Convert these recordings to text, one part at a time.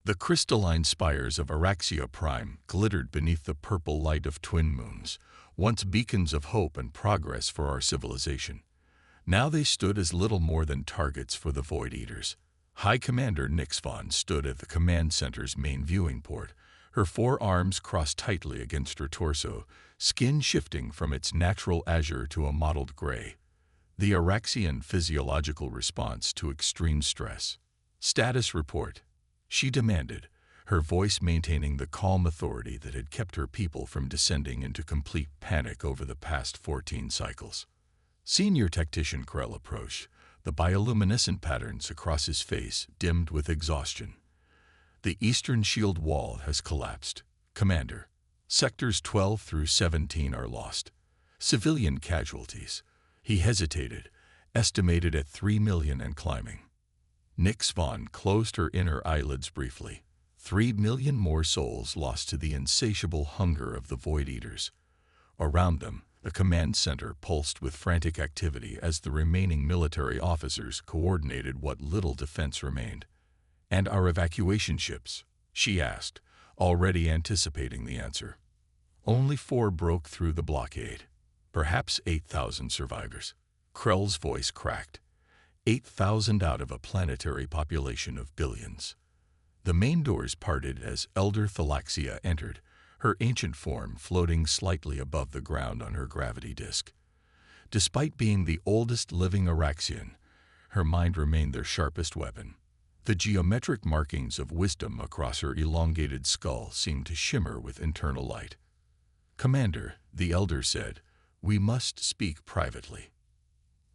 The crystalline spires of Araxia Prime glittered beneath the purple light of twin moons, once beacons of hope and progress for our civilization. Now they stood as little more than targets for the Void Eaters. High Commander Nix Von stood at the command center's main viewing port, her forearms crossed tightly against her torso, skin shifting from its natural azure to a mottled gray. The Araxian physiological response to extreme stress. Status report, she demanded, her voice maintaining the calm authority that had kept her people from descending into complete panic over the past 14 cycles. Senior Tactician Krell approached, the bioluminescent patterns across his face dimmed with exhaustion. The eastern shield wall has collapsed. Commander, sectors 12 through 17 are lost. Civilian casualties. He hesitated, estimated at 3 million and climbing. Nix Von closed her inner eyelids briefly. 3 million more souls lost to the insatiable hunger of the Void Eaters. Around them, the command center pulsed with frantic activity as the remaining military officers coordinated what little defense remained. "And our evacuation ships?" she asked, already anticipating the answer. "Only 4 broke through the blockade. Perhaps 8,000 survivors." Krell's voice cracked. 8,000 out of a planetary population of billions. The main doors parted as Elder Thalaxia entered, her ancient form floating slightly above the ground on her gravity disk. Despite being the oldest living Araxian, her mind remained their sharpest weapon. The geometric markings of wisdom across her elongated skull seemed to shimmer with internal light. "Commander," the Elder said, "we must speak privately."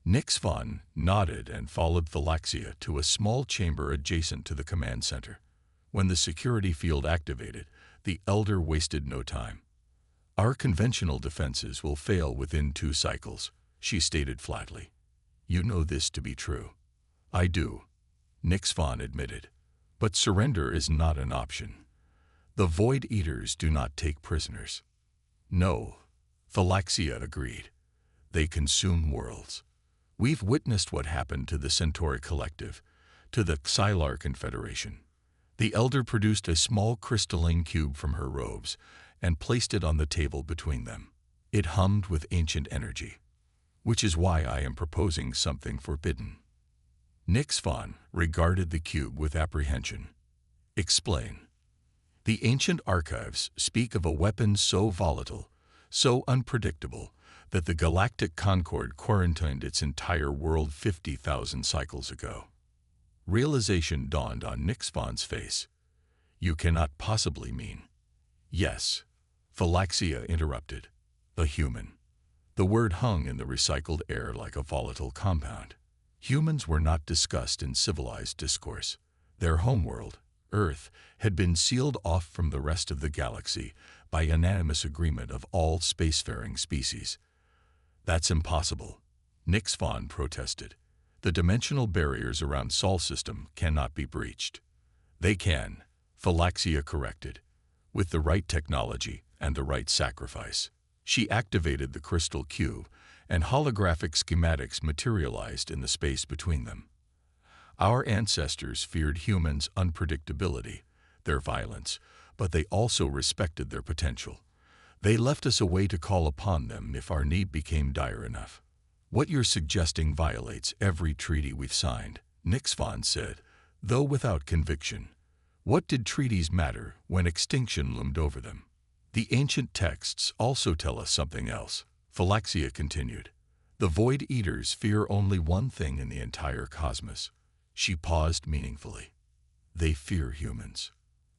Nix Von nodded and followed Thalaxia to a small chamber adjacent to the command center. When the security field activated, the Elder wasted no time. "Our conventional defenses will fail within 2 cycles, she stated flatly. "You know this to be true." "I do," Nix Von admitted. "But surrender is not an option. The Void Eaters do not take prisoners." "No," Thalaxia agreed. "They consume worlds. We've witnessed what happened to the Centauri Collective, to the Xylar Confederation." The Elder produced a small crystalline cube from her robes and placed it on the table between them. It hummed with ancient energy. "Which is why I am proposing something forbidden." Nix Von regarded the cube with apprehension. "Explain." "The ancient archives speak of a weapon so volatile, so unpredictable, that the Galactic Concord quarantined its entire world 50,000 cycles ago." Realization dawned on Nix Von's face. "You cannot possibly mean—" "Yes," Thalaxia interrupted. "The human." The word hung in the recycled air like a volatile compound. Humans were not discussed in civilized discourse. Their homeworld, Earth, had been sealed off from the rest of the galaxy by unanimous agreement of all spacefaring species. "That's impossible," Nix Von protested. "The dimensional barriers around Sol system cannot be breached." "They can," Thalaxia corrected, "with the right technology and the right sacrifice." She activated the crystal cube, and holographic schematics materialized in the space between them. "Our ancestors feared humans' unpredictability, their violence, but they also respected their potential. They left us a way to call upon them if our need became dire enough." "What you're suggesting violates every treaty we've signed," Nix Von said, though without conviction. What did treaties matter when extinction loomed over them? "The ancient texts also tell us something else," Thalaxia continued. "The Void Eaters fear only one thing in the entire cosmos." She paused meaningfully. "They fear humans."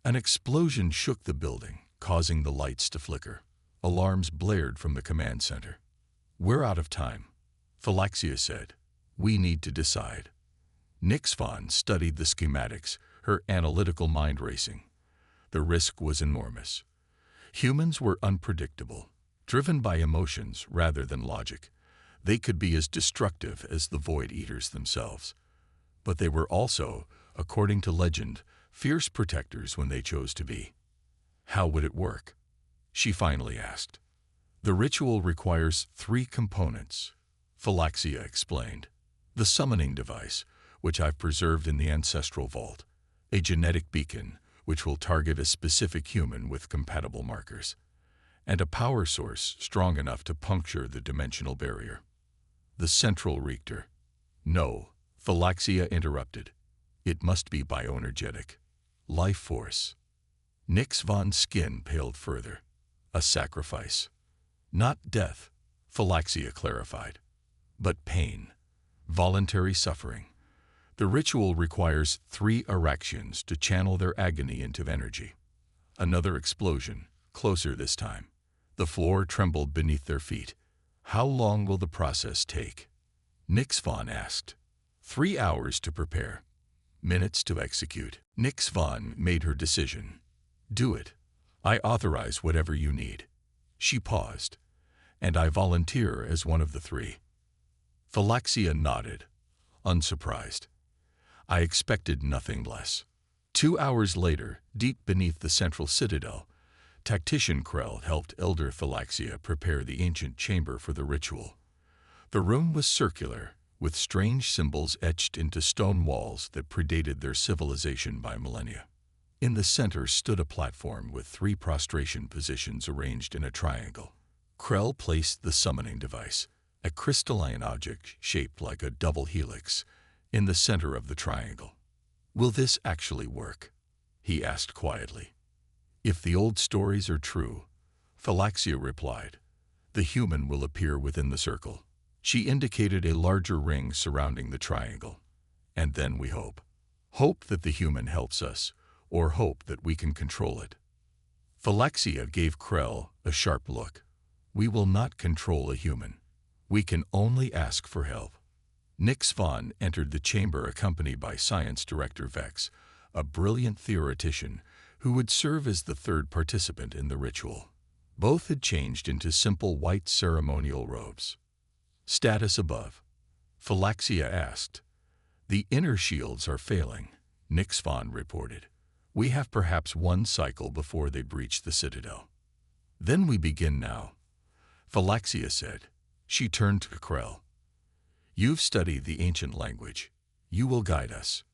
An explosion shook the building, causing the lights to flicker. Alarms blared from the command center. "We're out of time," Thalaxia said. "We need to decide." Nix Von studied the schematics, her analytical mind racing. The risk was enormous. Humans were unpredictable, driven by emotions rather than logic. They could be as destructive as the Void Eaters themselves. But they were also, according to legend, fierce protectors when they chose to be. "How would it work?" she finally asked. "The ritual requires 3 components," Thalaxia explained. "The summoning device, which I've preserved in the ancestral vault, a genetic beacon, which will target a specific human with compatible markers, and a power source strong enough to puncture the dimensional barrier. The central reactor. No, Thalaxia interrupted. It must be bioenergetic. Life force. Nix Von's skin paled further. A sacrifice. Not death, Thalaxia clarified, but pain. Voluntary suffering. The ritual requires 3 Araxians to channel their agony into energy. Another explosion, closer this time. The floor trembled beneath their feet. How long will the process take? Nix Von asked. 3 hours to prepare. Minutes to execute. Nix Von made her decision. Do it. I authorize whatever you need. She paused. And I volunteer as one of the 3. Thalaxia nodded, unsurprised. I expected nothing less. 2 hours later, deep beneath the central citadel, Tactician Krell helped Elder Thalaxia prepare the ancient chamber for the ritual. The room was circular, with strange symbols etched into stone walls that predated their civilization by millennia. In the center stood a platform with 3 prostration positions arranged in a triangle. Krell placed the summoning device, a crystalline object shaped like a double helix, in the center of the triangle. Will this actually work? He asked quietly. If the old stories are true, Thalaxia replied, the human will appear within the circle. She indicated a larger ring surrounding the triangle. And then we hope. Hope that the human helps us, or hope that we can control it. Thalaxia gave Krell a sharp look. We will not control a human. We can only ask for help. Nix Von entered the chamber accompanied by Science Director Vex, a brilliant theoretician who would serve as the 3rd participant in the ritual. Both had changed into simple white ceremonial robes. Status above. Thalaxia asked. The inner shields are failing, Nix Von reported. We have perhaps 1 cycle before they breach the citadel. Then we begin now, Thalaxia said. She turned to Krell. You've studied the ancient language. You will guide us.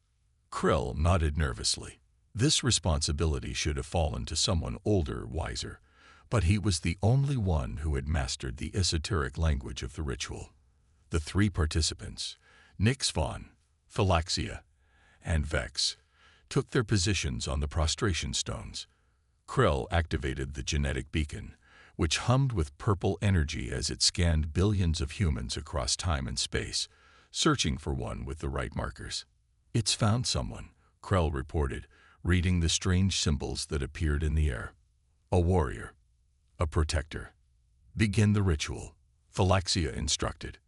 Krell nodded nervously. This responsibility should have fallen to someone older, wiser, but he was the only one who had mastered the esoteric language of the ritual. The 3 participants, Nix Von, Thalaxia, and Vex, took their positions on the prostration stones. Krell activated the genetic beacon, which hummed with purple energy as it scanned billions of humans across time and space, searching for one with the right markers. It's found someone, Krell reported, reading the strange symbols that appeared in the air. A warrior. A protector. Begin the ritual, Thalaxia instructed.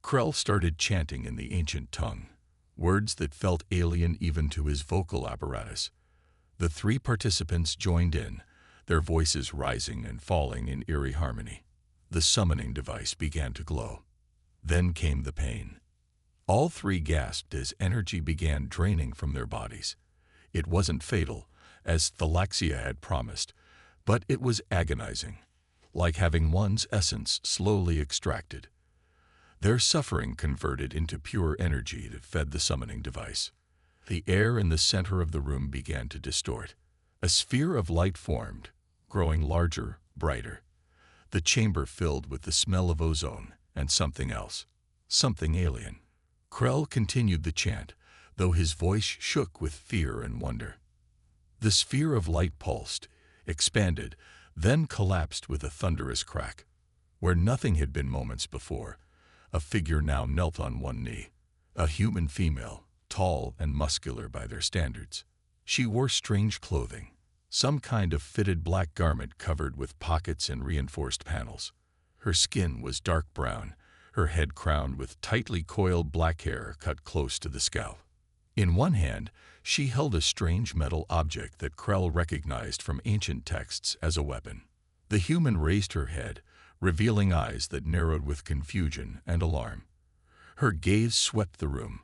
Krell started chanting in the ancient tongue, words that felt alien even to his vocal apparatus. The 3 participants joined in, their voices rising and falling in eerie harmony. The summoning device began to glow. Then came the pain. All 3 gasped as energy began draining from their bodies. It wasn't fatal, as Thalaxia had promised, but it was agonizing, like having one's essence slowly extracted. Their suffering converted into pure energy that fed the summoning device. The air in the center of the room began to distort. A sphere of light formed, growing larger, brighter. The chamber filled with the smell of ozone and something else, something alien. Krell continued the chant, though his voice shook with fear and wonder. The sphere of light pulsed, expanded, then collapsed with a thunderous crack. Where nothing had been moments before, a figure now knelt on one knee. A human female, tall and muscular by their standards. She wore strange clothing, some kind of fitted black garment covered with pockets and reinforced panels. Her skin was dark brown, her head crowned with tightly coiled black hair cut close to the scalp. In one hand, she held a strange metal object that Krell recognized from ancient texts as a weapon. The human raised her head, revealing eyes that narrowed with confusion and alarm. Her gaze swept the room,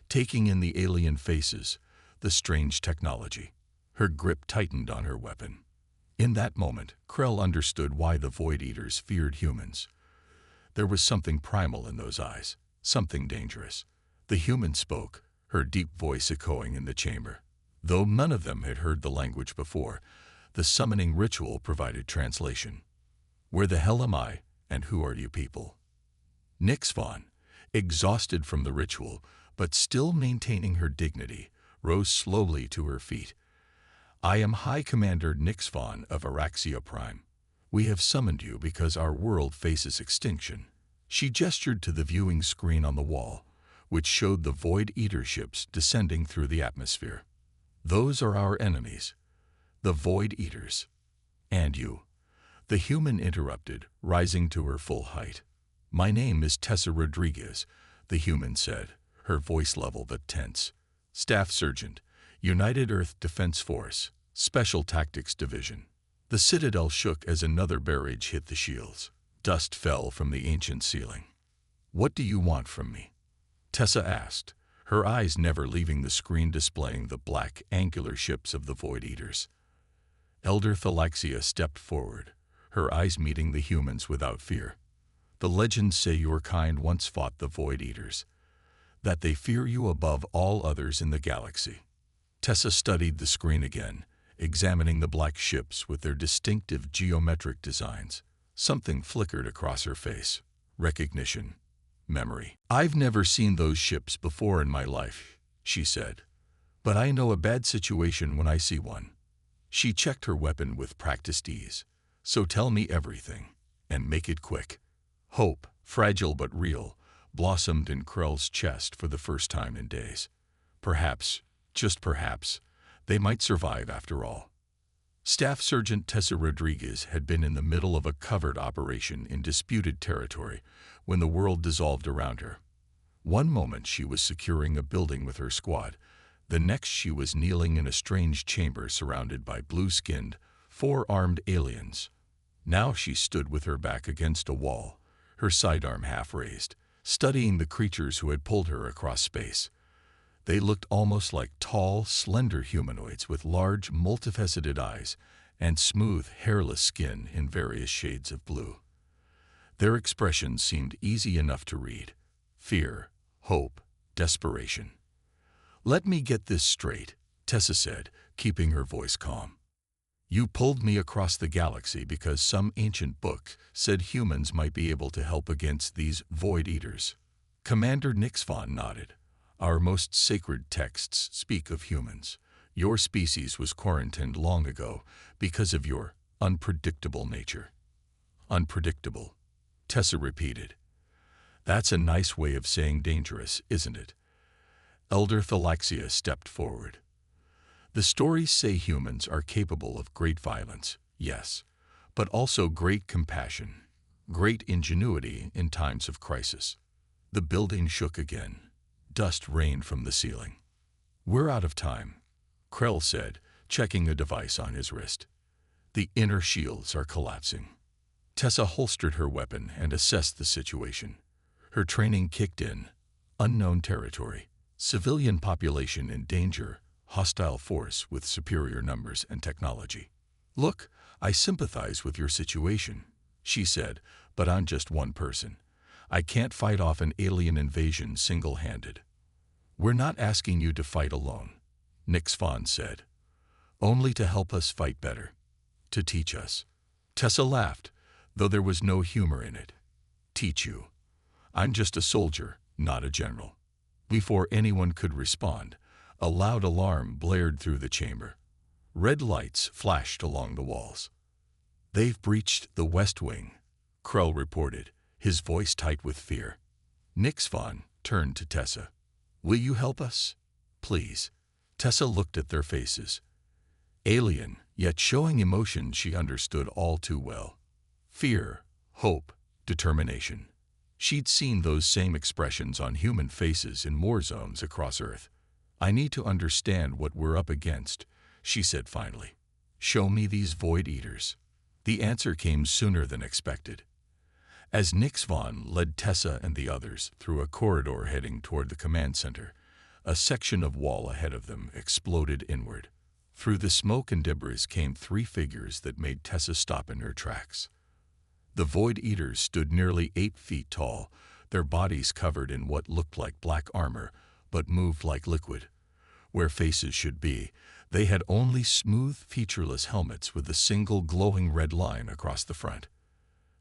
taking in the alien faces, the strange technology. Her grip tightened on her weapon. In that moment, Krell understood why the Void Eaters feared humans. There was something primal in those eyes, something dangerous. The human spoke, her deep voice echoing in the chamber. Though none of them had heard the language before, the summoning ritual provided translation. Where the hell am I, and who are you people? Nix-Von, exhausted from the ritual, but still maintaining her dignity, rose slowly to her feet. I am High Commander Nix-Von of Araxia Prime. We have summoned you because our world faces extinction. She gestured to the viewing screen on the wall, which showed the Void Eater ships descending through the atmosphere. Those are our enemies, the Void Eaters. And you, the human interrupted, rising to her full height. My name is Tessa Rodriguez, the human said, her voice level but tense. Staff Sergeant, United Earth Defense Force, Special Tactics Division. The citadel shook as another barrage hit the shields. Dust fell from the ancient ceiling. What do you want from me? Tessa asked, her eyes never leaving the screen displaying the black, angular ships of the Void Eaters. Elder Thalaxia stepped forward, her eyes meeting the humans without fear. The legends say your kind once fought the Void Eaters, that they fear you above all others in the galaxy. Tessa studied the screen again, examining the black ships with their distinctive geometric designs. Something flickered across her face. Recognition. Memory. I've never seen those ships before in my life, she said. But I know a bad situation when I see one. She checked her weapon with practiced ease. So tell me everything, and make it quick. Hope, fragile but real, blossomed in Krell's chest for the first time in days. Perhaps, just perhaps, they might survive after all. Staff Sergeant Tessa Rodriguez had been in the middle of a covert operation in disputed territory when the world dissolved around her. One moment she was securing a building with her squad, the next she was kneeling in a strange chamber surrounded by blue-skinned, four-armed aliens. Now she stood with her back against a wall, her sidearm half raised, studying the creatures who had pulled her across space. They looked almost like tall, slender humanoids with large, multifaceted eyes and smooth, hairless skin in various shades of blue. Their expressions seemed easy enough to read: fear, hope, desperation. Let me get this straight, Tessa said, keeping her voice calm. You pulled me across the galaxy because some ancient book said humans might be able to help against these Void Eaters. Commander Nix-Von nodded. Our most sacred texts speak of humans. Your species was quarantined long ago because of your unpredictable nature. Unpredictable, Tessa repeated. That's a nice way of saying dangerous, isn't it? Elder Thalaxia stepped forward. The stories say humans are capable of great violence, yes, but also great compassion, great ingenuity in times of crisis. The building shook again. Dust rained from the ceiling. We're out of time, Krell said, checking a device on his wrist. The inner shields are collapsing. Tessa holstered her weapon and assessed the situation. Her training kicked in. Unknown territory, civilian population in danger, hostile force with superior numbers and technology. Look, I sympathize with your situation, she said, but I'm just one person. I can't fight off an alien invasion single-handed. We're not asking you to fight alone, Nix-Von said. Only to help us fight better. To teach us. Tessa laughed, though there was no humor in it. Teach you. I'm just a soldier, not a general. Before anyone could respond, a loud alarm blared through the chamber. Red lights flashed along the walls. They've breached the West Wing, Krell reported, his voice tight with fear. Nix-Von turned to Tessa. Will you help us? Please. Tessa looked at their faces. Alien, yet showing emotion she understood all too well. Fear, hope, determination. She'd seen those same expressions on human faces in war zones across Earth. I need to understand what we're up against, she said finally. Show me these Void Eaters. The answer came sooner than expected. As Nix-Von led Tessa and the others through a corridor heading toward the command center, a section of wall ahead of them exploded inward. Through the smoke and debris came three figures that made Tessa stop in her tracks. The Void Eaters stood nearly 8 feet tall, their bodies covered in what looked like black armor, but moved like liquid. Where faces should be, they had only smooth, featureless helmets with a single glowing red line across the front.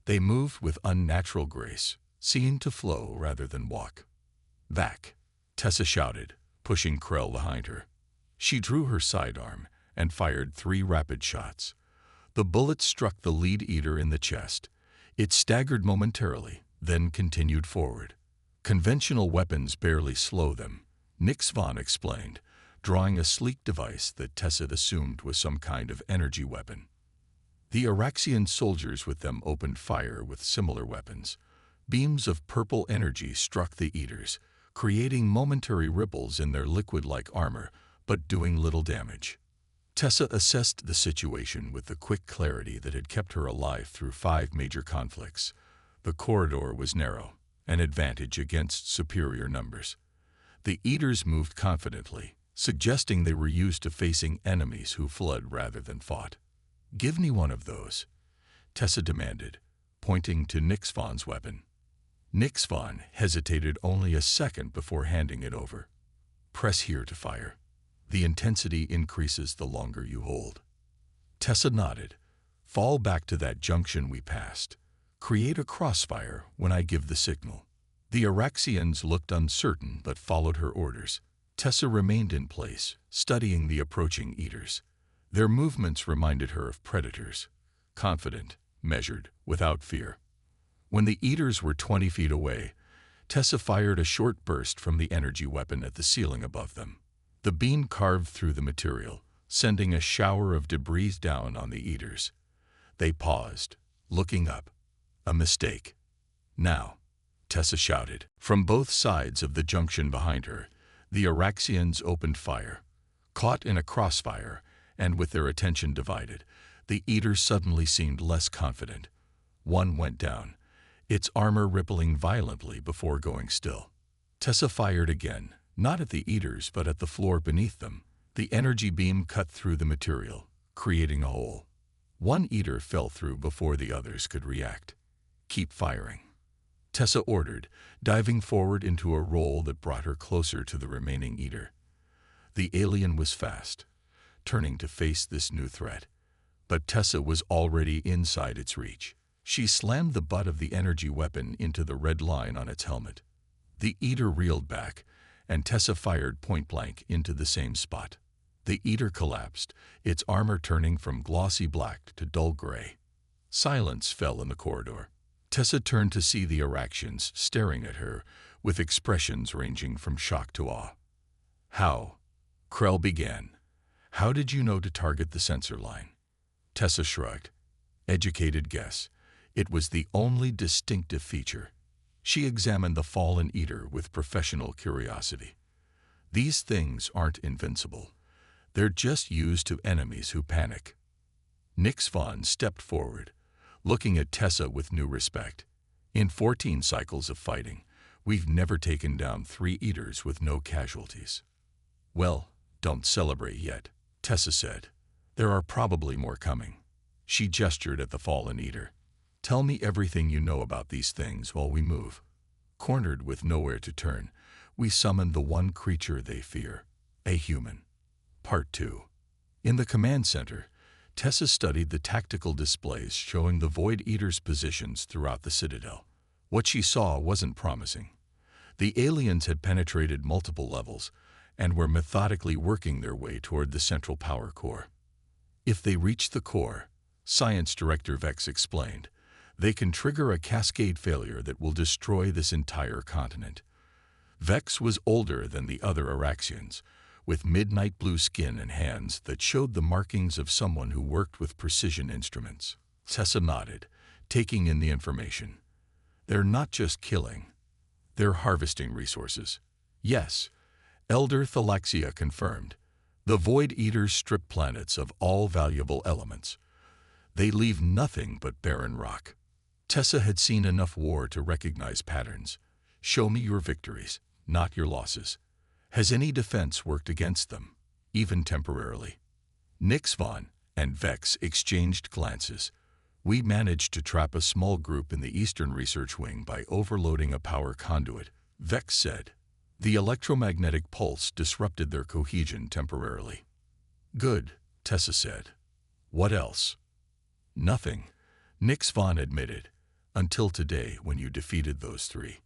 They moved with unnatural grace, seemed to flow rather than walk. "Back!" Tessa shouted, pushing Krell behind her. She drew her sidearm and fired 3 rapid shots. The bullet struck the lead eater in the chest. It staggered momentarily, then continued forward. "Conventional weapons barely slow them," Nix Von explained, drawing a sleek device that Tessa assumed was some kind of energy weapon. The Araxian soldiers with them opened fire with similar weapons. Beams of purple energy struck the eaters, creating momentary ripples in their liquid-like armor, but doing little damage. Tessa assessed the situation with the quick clarity that had kept her alive through 5 major conflicts. The corridor was narrow, an advantage against superior numbers. The eaters moved confidently, suggesting they were used to facing enemies who fled rather than fought. "Give me one of those," Tessa demanded, pointing to Nix Von's weapon. Nix Von hesitated only a second before handing it over. "Press here to fire. The intensity increases the longer you hold." Tessa nodded. "Fall back to that junction we passed. Create a crossfire when I give the signal." The Araxians looked uncertain but followed her orders. Tessa remained in place, studying the approaching eaters. Their movements reminded her of predators, confident, measured, without fear. When the eaters were 20 feet away, Tessa fired a short burst from the energy weapon at the ceiling above them. The beam carved through the material, sending a shower of debris down on the eaters. They paused, looking up. "A mistake." "Now," Tessa shouted. From both sides of the junction behind her, the Araxians opened fire. Caught in a crossfire, and with their attention divided, the eaters suddenly seemed less confident. One went down, its armor rippling violently before going still. Tessa fired again, not at the eaters but at the floor beneath them. The energy beam cut through the material, creating a hole. One eater fell through before the others could react. "Keep firing," Tessa ordered, diving forward into a roll that brought her closer to the remaining eater. The alien was fast, turning to face this new threat. But Tessa was already inside its reach. She slammed the butt of the energy weapon into the red line on its helmet. The eater reeled back, and Tessa fired point-blank into the same spot. The eater collapsed, its armor turning from glossy black to dull gray. Silence fell in the corridor. Tessa turned to see the Araxians staring at her, with expressions ranging from shock to awe. "How?" Krell began. "How did you know to target the sensor line?" Tessa shrugged. "Educated guess. It was the only distinctive feature." She examined the fallen eater with professional curiosity. "These things aren't invincible. They're just used to enemies who panic." Nix Von stepped forward, looking at Tessa with new respect. "In 14 cycles of fighting, we've never taken down 3 eaters with no casualties." "Well, don't celebrate yet," Tessa said. "There are probably more coming." She gestured at the fallen eater. "Tell me everything you know about these things while we move." Cornered with nowhere to turn, we summoned the one creature they fear, a human. Part 2. In the command center, Tessa studied the tactical displays showing the Void Eaters' positions throughout the Citadel. What she saw wasn't promising. The aliens had penetrated multiple levels and were methodically working their way toward the central power core. If they reach the core, Science Director Vex explained, they can trigger a cascade failure that will destroy this entire continent. Vex was older than the other Araxians, with midnight blue skin and hands that showed the markings of someone who worked with precision instruments. Tessa nodded, taking in the information. "They're not just killing. They're harvesting resources." "Yes," Elder Thalaxia confirmed. "The Void Eaters strip planets of all valuable elements. They leave nothing but barren rock." Tessa had seen enough war to recognize patterns. "Show me your victories, not your losses. Has any defense worked against them, even temporarily?" Nix Von and Vex exchanged glances. "We managed to trap a small group in the Eastern Research Wing by overloading a power conduit," Vex said. The electromagnetic pulse disrupted their cohesion temporarily. "Good," Tessa said. "What else?" "Nothing," Nix Von admitted, "until today when you defeated those three."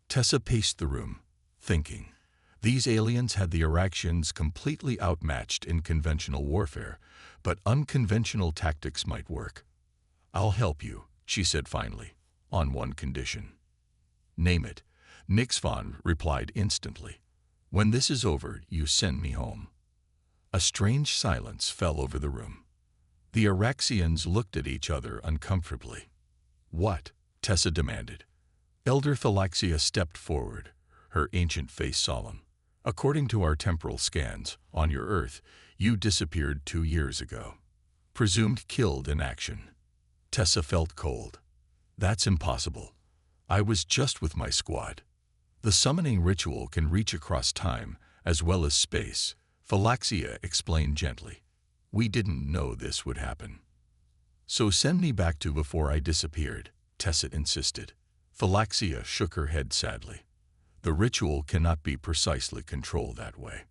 Tessa paced the room, thinking. These aliens had the Araxians completely outmatched in conventional warfare, but unconventional tactics might work. "I'll help you," she said finally, "on one condition." "Name it," Nix Von replied instantly. "When this is over, you send me home." A strange silence fell over the room. The Araxians looked at each other uncomfortably. "What?" Tessa demanded. Elder Thalaxia stepped forward, her ancient face solemn. "According to our temporal scans, on your Earth, you disappeared 2 years ago. Presumed killed in action." Tessa felt cold. "That's impossible. I was just with my squad." "The summoning ritual can reach across time as well as space," Thalaxia explained gently. "We didn't know this would happen." "So send me back to before I disappeared," Tessa insisted. Thalaxia shook her head sadly. "The ritual cannot be precisely controlled that way."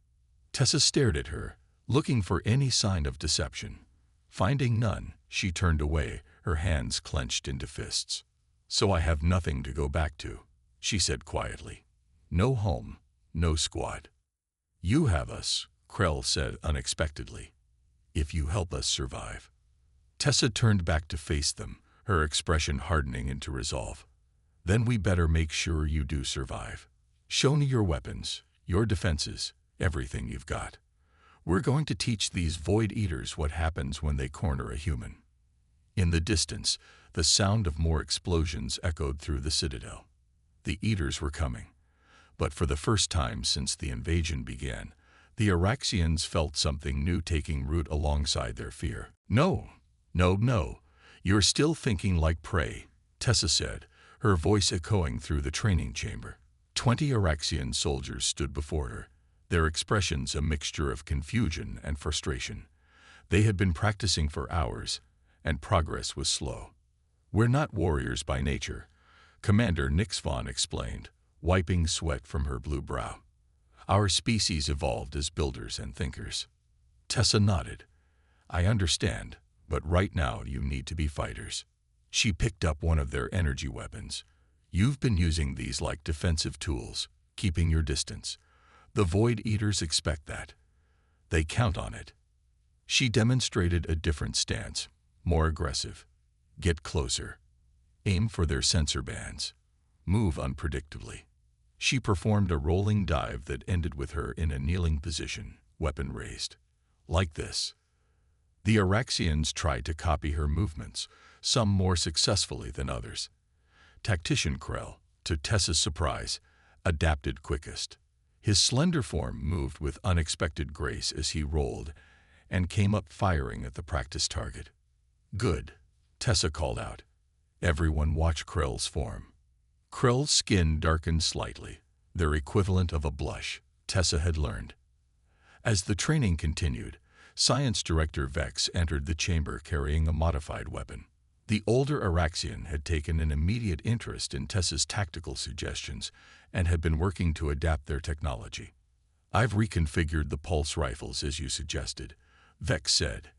Tessa stared at her, looking for any sign of deception. Finding none, she turned away, her hands clenched into fists. "So I have nothing to go back to," she said quietly. "No home, no squad." "You have us," Krell said unexpectedly. "If you help us survive." Tessa turned back to face them, her expression hardening into resolve. "Then we better make sure you do survive. Show me your weapons, your defenses, everything you've got. We're going to teach these Void Eaters what happens when they corner a human." In the distance, the sound of more explosions echoed through the citadel. The Eaters were coming. But for the first time since the invasion began, the Araxians felt something new taking root alongside their fear. "No, no, no. You're still thinking like prey," Tessa said, her voice echoing through the training chamber. 20 Araxian soldiers stood before her, their expressions a mixture of confusion and frustration. They had been practicing for hours, and progress was slow. "We're not warriors by nature," Commander Nix Von explained, wiping sweat from her blue brow. "Our species evolved as builders and thinkers." Tessa nodded. "I understand, but right now you need to be fighters." She picked up one of their energy weapons. "You've been using these like defensive tools, keeping your distance. The Void Eaters expect that. They count on it." She demonstrated a different stance, more aggressive. "Get closer. Aim for their sensor bands. Move unpredictably." She performed a rolling dive that ended with her in a kneeling position, weapon raised. "Like this." The Araxians tried to copy her movements, some more successfully than others. Tactician Krell, to Tessa's surprise, adapted quickest. His slender form moved with unexpected grace as he rolled and came up firing at the practice target. "Good," Tessa called out. Everyone watched Krell's form. Krell's skin darkened slightly, their equivalent of a blush, Tessa had learned. As the training continued, Science Director Vex entered the chamber carrying a modified weapon. The older Araxian had taken an immediate interest in Tessa's tactical suggestions and had been working to adapt their technology. "I've reconfigured the pulse rifles as you suggested," Vex said,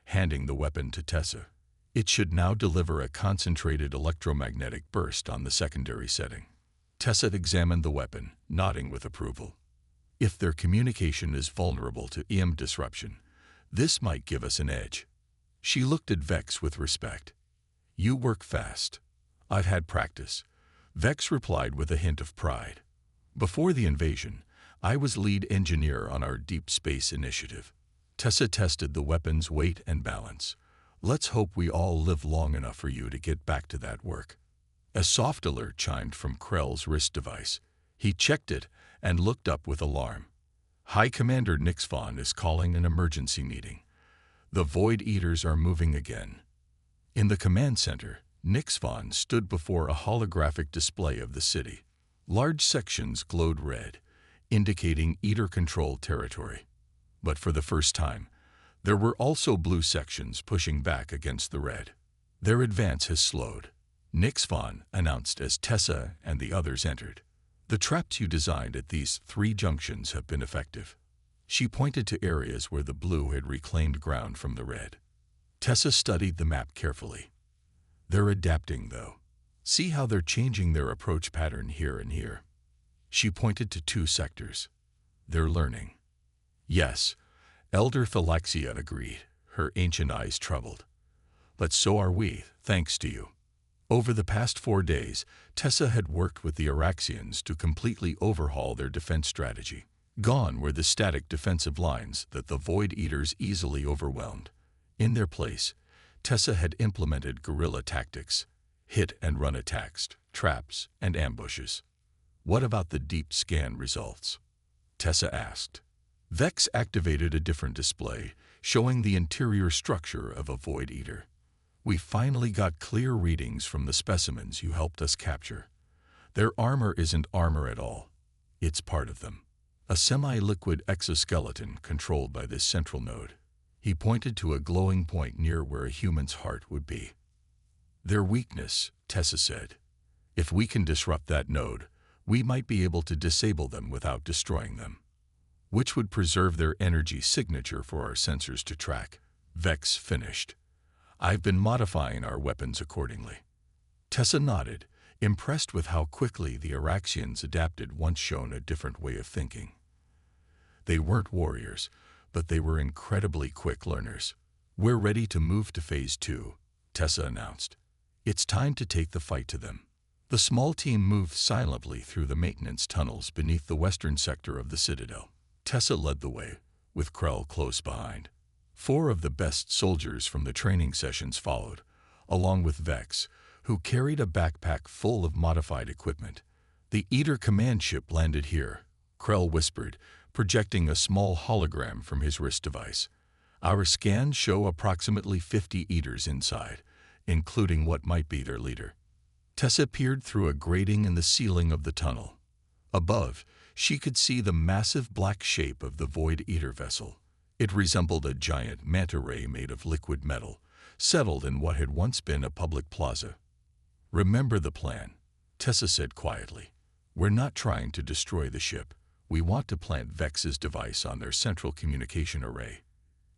handing the weapon to Tessa. "It should now deliver a concentrated electromagnetic burst on the secondary setting." Tessa examined the weapon, nodding with approval. "If their communication is vulnerable to EM disruption, this might give us an edge." She looked at Vex with respect. "You work fast." "I've had practice," Vex replied with a hint of pride. "Before the invasion, I was lead engineer on our deep space initiative." Tessa tested the weapon's weight and balance. "Let's hope we all live long enough for you to get back to that work." A soft alert chimed from Krell's wrist device. He checked it and looked up with alarm. "High Commander Nix Von is calling an emergency meeting. The Void Eaters are moving again." In the command center, Nix Von stood before a holographic display of the city. Large sections glowed red, indicating Eater-controlled territory. But for the first time, there were also blue sections pushing back against the red. "Their advance has slowed," Nix Von announced as Tessa and the others entered. The traps you designed at these 3 junctions have been effective. She pointed to areas where the blue had reclaimed ground from the red. Tessa studied the map carefully. They're adapting, though. See how they're changing their approach pattern here and here. She pointed to 2 sectors. They're learning. Yes, Elder Thalaxia agreed, her ancient eyes troubled. But so are we, thanks to you. Over the past 4 days, Tessa had worked with the Araxians to completely overhaul their defense strategy. Gone were the static defensive lines that the Void Eaters easily overwhelmed. In their place, Tessa had implemented guerrilla tactics, hit-and-run attacks, traps, and ambushes. What about the deep scan results? Tessa asked. Vex activated a different display, showing the interior structure of a Void Eater. We finally got clear readings from the specimens you helped us capture. Their armor isn't armor at all. It's part of them. A semi-liquid exoskeleton controlled by this central node. He pointed to a glowing point near where a human's heart would be. Their weakness, Tessa said. If we can disrupt that node, we might be able to disable them without destroying them, which would preserve their energy signature for our sensors to track. Vex finished. I've been modifying our weapons accordingly. Tessa nodded, impressed with how quickly the Araxians adapted once shown a different way of thinking. They weren't warriors, but they were incredibly quick learners. We're ready to move to Phase 2, Tessa announced. It's time to take the fight to them. The small team moved silently through the maintenance tunnels beneath the western sector of the Citadel. Tessa led the way, with Krell close behind. 4 of the best soldiers from the training sessions followed, along with Vex, who carried a backpack full of modified equipment. The Eater command ship landed here, Krell whispered, projecting a small hologram from his wrist device. Our scans show approximately 50 Eaters inside, including what might be their leader. Tessa peered through a grating in the ceiling of the tunnel. Above, she could see the massive black shape of the Void Eater vessel. It resembled a giant manta ray made of liquid metal, settled in what had once been a public plaza. Remember the plan, Tessa said quietly. We're not trying to destroy the ship. We want to plant Vex's device on their central communication array.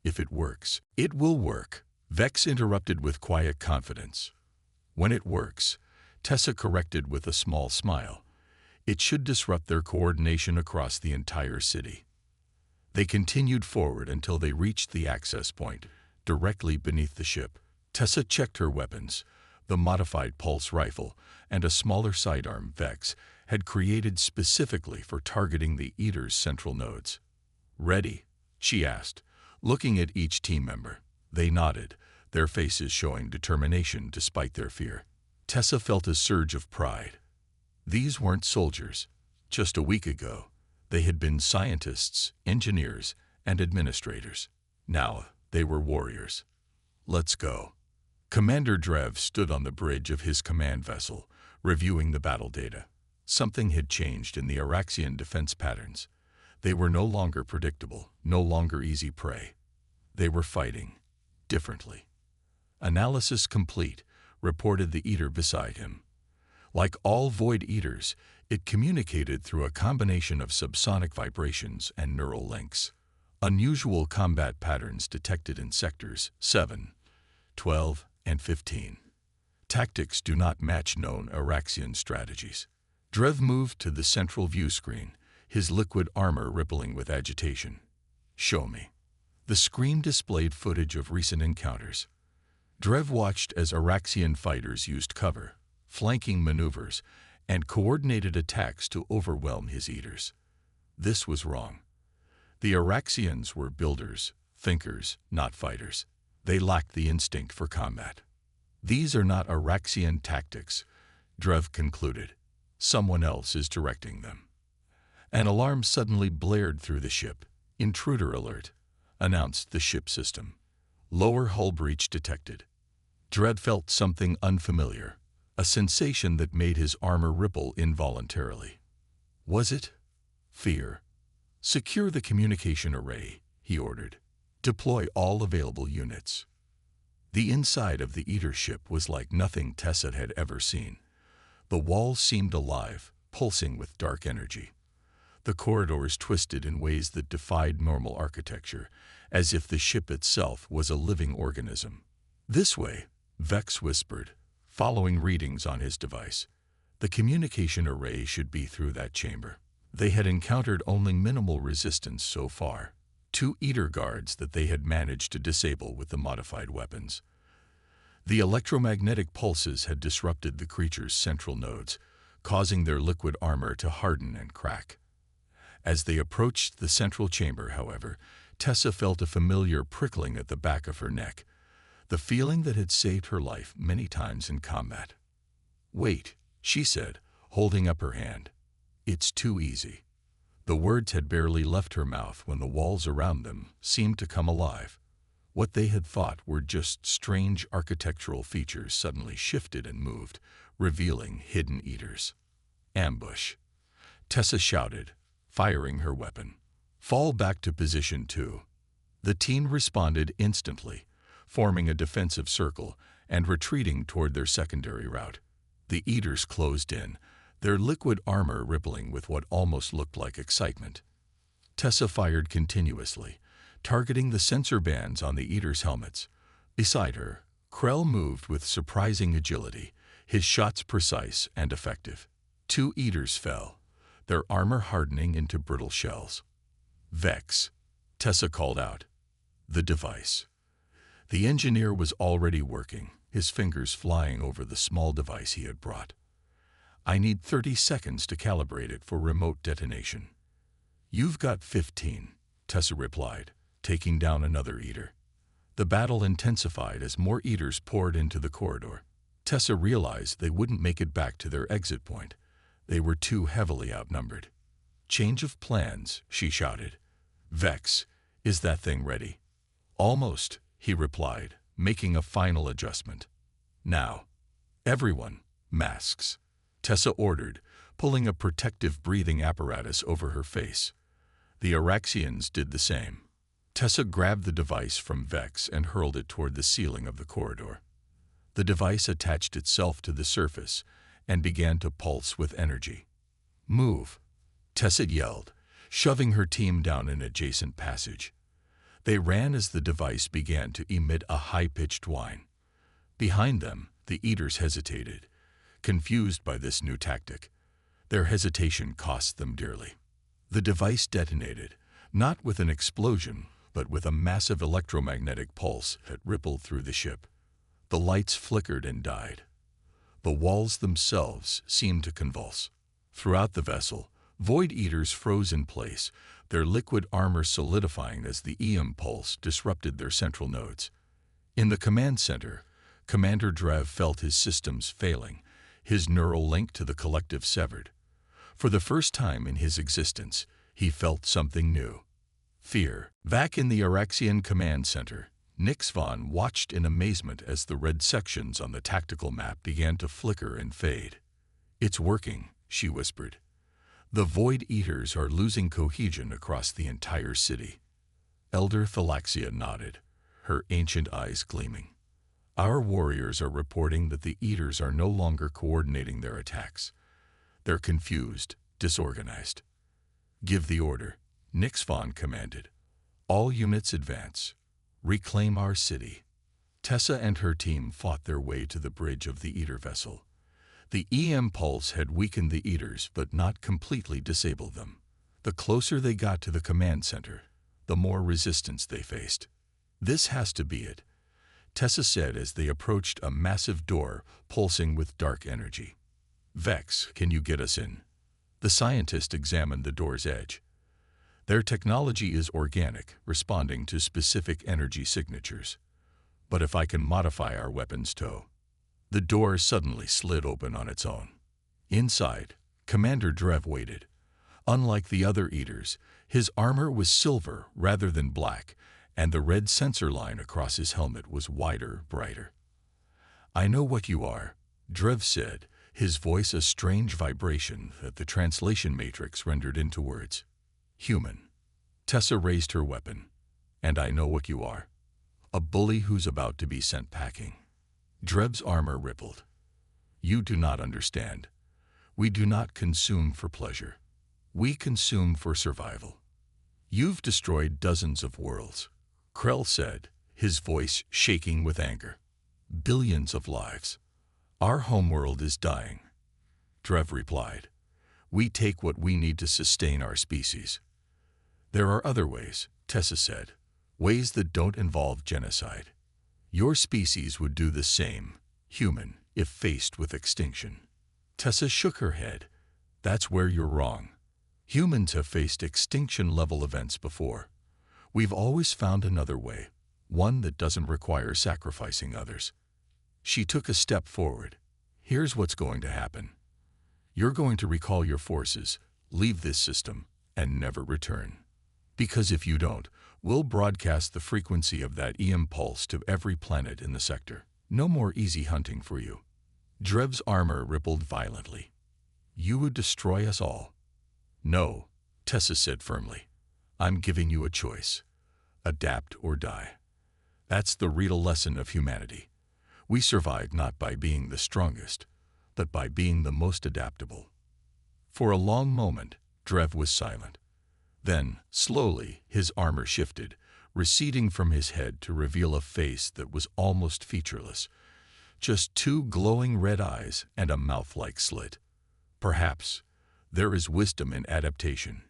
If it works, it will work, Vex interrupted with quiet confidence. When it works, Tessa corrected with a small smile, it should disrupt their coordination across the entire city. They continued forward until they reached the access point, directly beneath the ship. Tessa checked her weapons. The modified pulse rifle and a smaller sidearm Vex had created specifically for targeting the Eater's central nodes. Ready? She asked, looking at each team member. They nodded, their faces showing determination despite their fear. Tessa felt a surge of pride. These weren't soldiers. Just a week ago, they had been scientists, engineers, and administrators. Now, they were warriors. Let's go. Commander Drev stood on the bridge of his command vessel, reviewing the battle data. Something had changed in the Araxian defense patterns. They were no longer predictable, no longer easy prey. They were fighting differently. Analysis complete, reported the Eater beside him. Like all Void Eaters, it communicated through a combination of subsonic vibrations and neural links. Unusual combat patterns detected in sectors 7, 12, and 15. Tactics do not match known Araxian strategies. Drev moved to the central view screen, his liquid armor rippling with agitation. Show me. The screen displayed footage of recent encounters. Drev watched as Araxian fighters used cover, flanking maneuvers, and coordinated attacks to overwhelm his Eaters. This was wrong. The Araxians were builders, thinkers, not fighters. They lacked the instinct for combat. These are not Araxian tactics, Drev concluded. Someone else is directing them. An alarm suddenly blared through the ship. Intruder alert, announced the ship system. Lower hull breach detected. Drev felt something unfamiliar, a sensation that made his armor ripple involuntarily. Was it fear? Secure the communication array, he ordered. Deploy all available units. The inside of the Eater ship was like nothing Tessa had ever seen. The walls seemed alive, pulsing with dark energy. The corridors twisted in ways that defied normal architecture, as if the ship itself was a living organism. "This way," Vex whispered, following readings on his device. "The communication array should be through that chamber." They had encountered only minimal resistance so far. 2 Eater guards that they had managed to disable with the modified weapons. The electromagnetic pulses had disrupted the creature's central nodes, causing their liquid armor to harden and crack. As they approached the central chamber, however, Tessa felt a familiar prickling at the back of her neck, the feeling that had saved her life many times in combat. "Wait," she said, holding up her hand. "It's too easy." The words had barely left her mouth when the walls around them seemed to come alive. What they had thought were just strange architectural features suddenly shifted and moved, revealing hidden eaters. "Ambush," Tessa shouted, firing her weapon. "Fall back to position 2. The team responded instantly, forming a defensive circle and retreating toward their secondary route. The eaters closed in, their liquid armor rippling with what almost looked like excitement. Tessa fired continuously, targeting the sensor bands on the eaters' helmets. Beside her, Krell moved with surprising agility, his shots precise and effective. 2 eaters fell, their armor hardening into brittle shells. "Vex," Tessa called out. "The device." The engineer was already working, his fingers flying over the small device he had brought. "I need 30 seconds to calibrate it for remote detonation." "You've got 15, Tessa replied, taking down another eater. The battle intensified as more eaters poured into the corridor. Tessa realized they wouldn't make it back to their exit point. They were too heavily outnumbered. "Change of plans," she shouted. "Vex, is that thing ready?" "Almost," he replied, making a final adjustment. "Now, everyone, masks," Tessa ordered, pulling a protective breathing apparatus over her face. The Araxians did the same. Tessa grabbed the device from Vex and hurled it toward the ceiling of the corridor. The device attached itself to the surface and began to pulse with energy. "Move," Tessa yelled, shoving her team down an adjacent passage. They ran as the device began to emit a high-pitched whine. Behind them, the eaters hesitated, confused by this new tactic. Their hesitation cost them dearly. The device detonated, not with an explosion, but with a massive electromagnetic pulse that rippled through the ship. The lights flickered and died. The walls themselves seemed to convulse. Throughout the vessel, Void Eaters froze in place, their liquid armor solidifying as the EM pulse disrupted their central nodes. In the command center, Commander Drev felt his systems failing, his neural link to the collective severed. For the first time in his existence, he felt something new. Fear. Back in the Araxian command center, Nix Von watched in amazement as the red sections on the tactical map began to flicker and fade. "It's working," she whispered. "The Void Eaters are losing cohesion across the entire city." Elder Thalaxia nodded, her ancient eyes gleaming. "Our warriors are reporting that the Eaters are no longer coordinating their attacks. They're confused, disorganized." "Give the order," Nix Von commanded. "All units advance. Reclaim our city." Tessa and her team fought their way to the bridge of the Eater vessel. The EM pulse had weakened the Eaters but not completely disabled them. The closer they got to the command center, the more resistance they faced. "This has to be it," Tessa said as they approached a massive door pulsing with dark energy. "Vex, can you get us in?" The scientist examined the door's edge. "Their technology is organic, responding to specific energy signatures. But if I can modify our weapons to..." The door suddenly slid open on its own. Inside, Commander Drev waited. Unlike the other Eaters, his armor was silver rather than black, and the red sensor line across his helmet was wider, brighter. "I know what you are," Drev said, his voice a strange vibration that the translation matrix rendered into words. "Human." Tessa raised her weapon. "And I know what you are. A bully who's about to be sent packing." Drev's armor rippled. "You do not understand. We do not consume for pleasure. We consume for survival. You've destroyed dozens of worlds, Krell said, his voice shaking with anger. Billions of lives. Our homeworld is dying. Drev replied. We take what we need to sustain our species. There are other ways, Tessa said. Ways that don't involve genocide. Your species would do the same, human, if faced with extinction. Tessa shook her head. That's where you're wrong. Humans have faced extinction-level events before. We've always found another way, one that doesn't require sacrificing others. She took a step forward. Here's what's going to happen. You're going to recall your forces, leave this system, and never return. Because if you don't, we'll broadcast the frequency of that EM pulse to every planet in the sector. No more easy hunting for you. Drev's armor rippled violently. You would destroy us all. No, Tessa said firmly. I'm giving you a choice. Adapt or die. That's the real lesson of humanity. We survive not by being the strongest, but by being the most adaptable. For a long moment, Drev was silent. Then, slowly, his armor shifted, receding from his head to reveal a face that was almost featureless. Just two glowing red eyes and a mouth like slit. Perhaps there is wisdom in adaptation.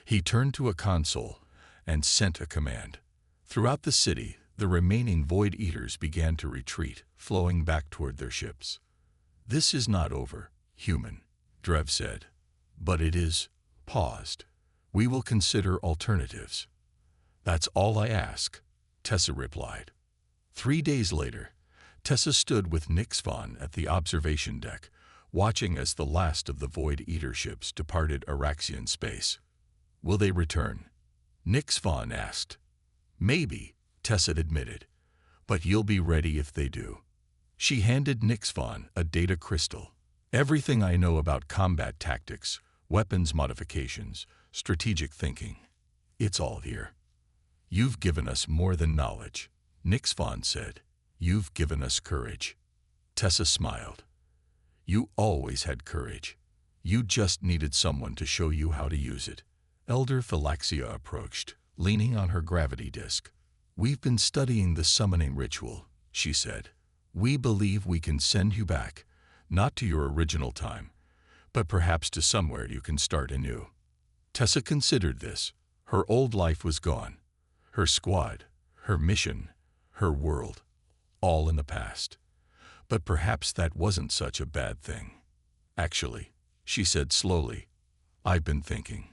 He turned to a console and sent a command. Throughout the city, the remaining Void Eaters began to retreat, flowing back toward their ships. This is not over, human, Drev said. But it is paused. We will consider alternatives. That's all I ask, Tessa replied. 3 days later, Tessa stood with Nix Von at the observation deck, watching as the last of the Void Eater ships departed Araxian space. Will they return? Nix Von asked. Maybe, Tessa admitted, but you'll be ready if they do. She handed Nix Von a data crystal. Everything I know about combat tactics, weapons modifications, strategic thinking. It's all here. You've given us more than knowledge, Nix Von said. You've given us courage. Tessa smiled. You always had courage. You just needed someone to show you how to use it. Elder Philaxia approached, leaning on her gravity disk. We've been studying the summoning ritual, she said. We believe we can send you back, not to your original time, but perhaps to somewhere you can start anew. Tessa considered this. Her old life was gone. Her squad, her mission, her world, all in the past. But perhaps that wasn't such a bad thing. Actually, she said slowly, I've been thinking.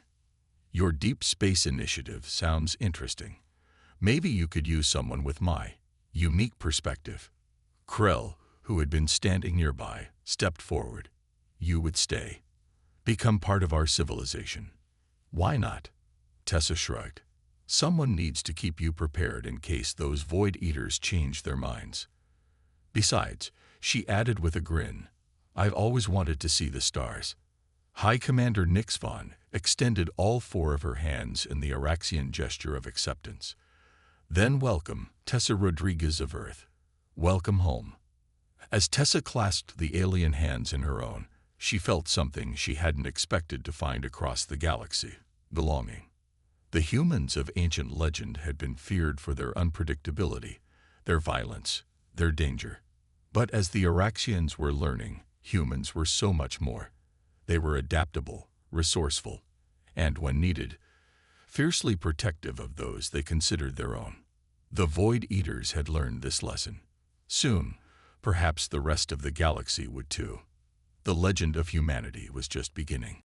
Your deep space initiative sounds interesting. Maybe you could use someone with my unique perspective. Krell, who had been standing nearby, stepped forward. You would stay. Become part of our civilization. Why not? Tessa shrugged. Someone needs to keep you prepared in case those Void Eaters change their minds. Besides, she added with a grin, I've always wanted to see the stars. High Commander Nix Von extended all 4 of her hands in the Araxian gesture of acceptance. Then welcome, Tessa Rodriguez of Earth. Welcome home. As Tessa clasped the alien hands in her own, she felt something she hadn't expected to find across the galaxy, belonging. The humans of ancient legend had been feared for their unpredictability, their violence, their danger. But as the Araxians were learning, humans were so much more. They were adaptable, resourceful, and, when needed, fiercely protective of those they considered their own. The Void Eaters had learned this lesson. Soon, perhaps the rest of the galaxy would too. The legend of humanity was just beginning.